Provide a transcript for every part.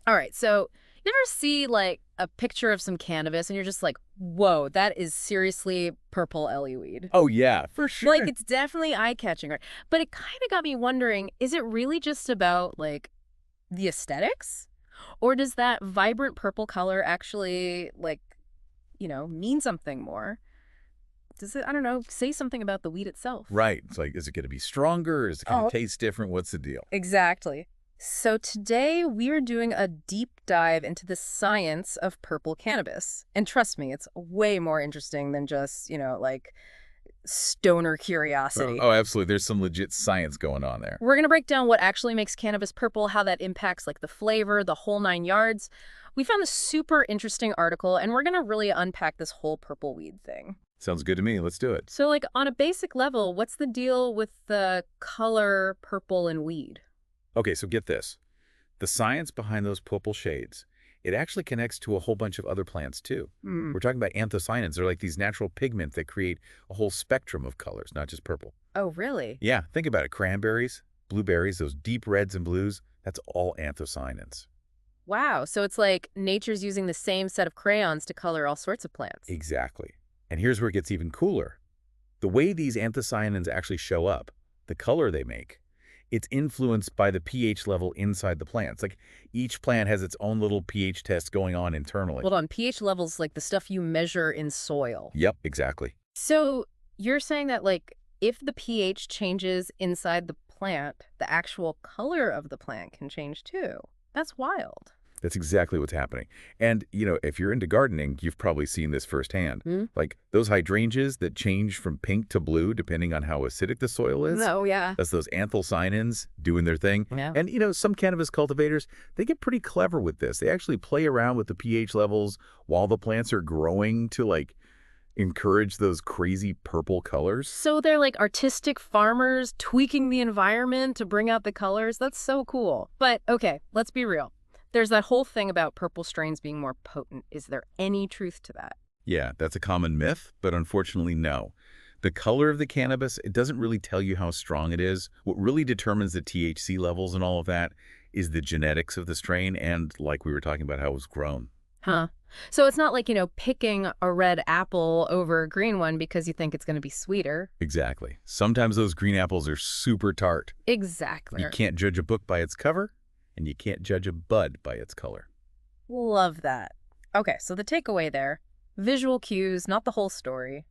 All right, so you ever see like a picture of some cannabis and you're just like, whoa, that is seriously purple ellie weed. Oh, yeah, for Like sure. it's definitely eye-catching, right? But it kind of got me wondering, is it really just about like the aesthetics? Or does that vibrant purple color actually like, mean something more? Does it, I don't know, say something about the weed itself? Right. It's like, is it going to be stronger? Is it going to Oh, taste different? What's the deal? exactly. So today we're doing a deep dive into the science of purple cannabis. And trust me, it's way more interesting than just, like stoner Oh, curiosity. oh, absolutely. There's some legit science going on there. We're going to break down what actually makes cannabis purple, how that impacts like the flavor, the whole nine yards. We found this super interesting article and we're going to really unpack this whole purple weed thing. Sounds good to me. Let's do it. So like on a basic level, what's the deal with the color purple in weed? Okay, so get this. The science behind those purple shades, it actually connects to a whole bunch of other plants too. Hmm. We're talking about anthocyanins. They're like these natural pigments that create a whole spectrum of colors, not just purple. Oh, really? Yeah, think about it. Cranberries, blueberries, those deep reds and blues, that's all anthocyanins. Wow. So it's like nature's using the same set of crayons to color all sorts of plants. Exactly. And here's where it gets even cooler. The way these anthocyanins actually show up, the color they make, it's influenced by the pH level inside the plants. Like each plant has its own little pH test going on internally. Hold on, pH levels like the stuff you measure in soil. Yep, exactly. So you're saying that like if the pH changes inside the plant, the actual color of the plant can change too. That's wild. That's exactly what's happening. And, if you're into gardening, you've probably seen this firsthand. Hmm? Like those hydrangeas that change from pink to blue depending on how acidic the soil is. No, yeah. That's those anthocyanins doing their thing. Yeah. And, some cannabis cultivators, they get pretty clever with this. They actually play around with the pH levels while the plants are growing to, like, encourage those crazy purple colors. So they're like artistic farmers tweaking the environment to bring out the colors. That's so cool. But okay, let's be real. There's that whole thing about purple strains being more potent. Is there any truth to that? Yeah, that's a common myth, but unfortunately, no. The color of the cannabis, it doesn't really tell you how strong it is. What really determines the THC levels and all of that is the genetics of the strain and, like we were talking about, how it was grown. Huh. So it's not like, picking a red apple over a green one because you think it's going to be sweeter. Exactly. Sometimes those green apples are super tart. Exactly. You can't judge a book by its cover, and you can't judge a bud by its color. Love that. Okay, so the takeaway there, visual cues, not the whole story.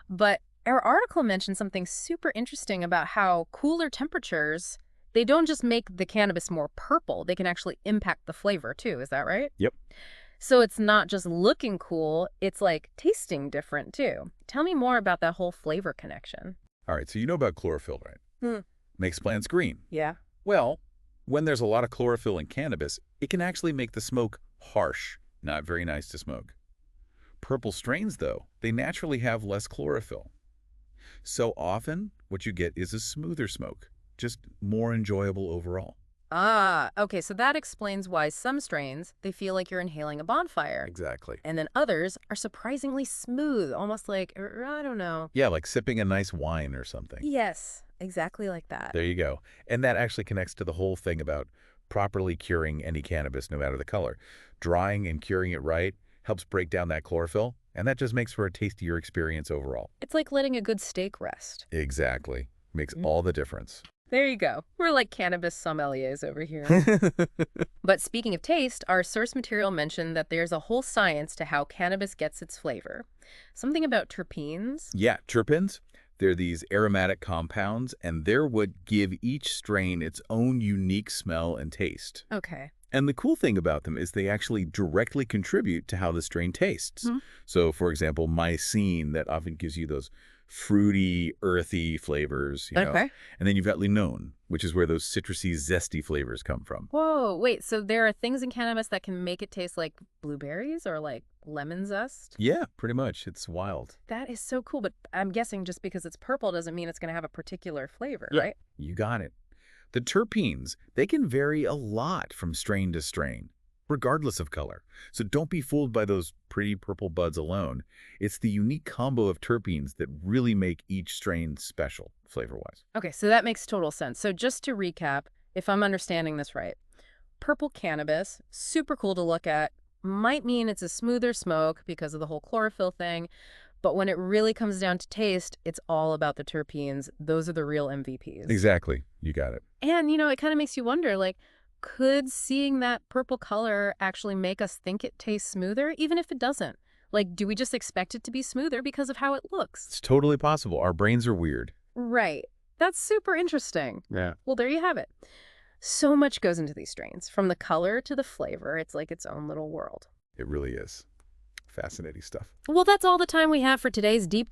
But our article mentioned something super interesting about how cooler temperatures, they don't just make the cannabis more purple, they can actually impact the flavor too. Is that right? Yep. So it's not just looking cool, it's like tasting different too. Tell me more about that whole flavor connection. All right, so you know about chlorophyll, right? Hmm. Makes plants green. Yeah. Well, when there's a lot of chlorophyll in cannabis, it can actually make the smoke harsh, not very nice to smoke. Purple strains, though, they naturally have less chlorophyll. So often, what you get is a smoother smoke, just more enjoyable overall. Ah, okay, so that explains why some strains, they feel like you're inhaling a bonfire. Exactly. And then others are surprisingly smooth, almost like, I don't know. Yeah, like sipping a nice wine or something. Yes, exactly like that. There you go. And that actually connects to the whole thing about properly curing any cannabis, no matter the color. Drying and curing it right helps break down that chlorophyll, and that just makes for a tastier experience overall. It's like letting a good steak rest. Exactly. Makes all the difference. There you go. We're like cannabis sommeliers over here. But speaking of taste, our source material mentioned that there's a whole science to how cannabis gets its flavor. Something about terpenes. Yeah, terpenes, they're these aromatic compounds, and they're what give each strain its own unique smell and taste. Okay. And the cool thing about them is they actually directly contribute to how the strain tastes. Hmm. So, for example, mycene, that often gives you those fruity, earthy flavors, Okay. And then you've got linon, which is where those citrusy, zesty flavors come from. Whoa, wait, so there are things in cannabis that can make it taste like blueberries or like lemon zest? Yeah, pretty much. It's wild. That is so cool, but I'm guessing just because it's purple doesn't mean it's going to have a particular flavor, right? You got it. The terpenes, they can vary a lot from strain to strain, regardless of color. So don't be fooled by those pretty purple buds alone. It's the unique combo of terpenes that really make each strain special, flavor-wise. Okay, so that makes total sense. So just to recap, if I'm understanding this right, purple cannabis, super cool to look at, might mean it's a smoother smoke because of the whole chlorophyll thing, but when it really comes down to taste, it's all about the terpenes. Those are the real MVPs. Exactly. You got it. And, it kind of makes you wonder, like, could seeing that purple color actually make us think it tastes smoother, even if it doesn't? Like, do we just expect it to be smoother because of how it looks? It's totally possible. Our brains are weird. Right. That's super interesting. Yeah. Well, there you have it. So much goes into these strains. From the color to the flavor, it's like its own little world. It really is. Fascinating stuff. Well, that's all the time we have for today's Deep Dive.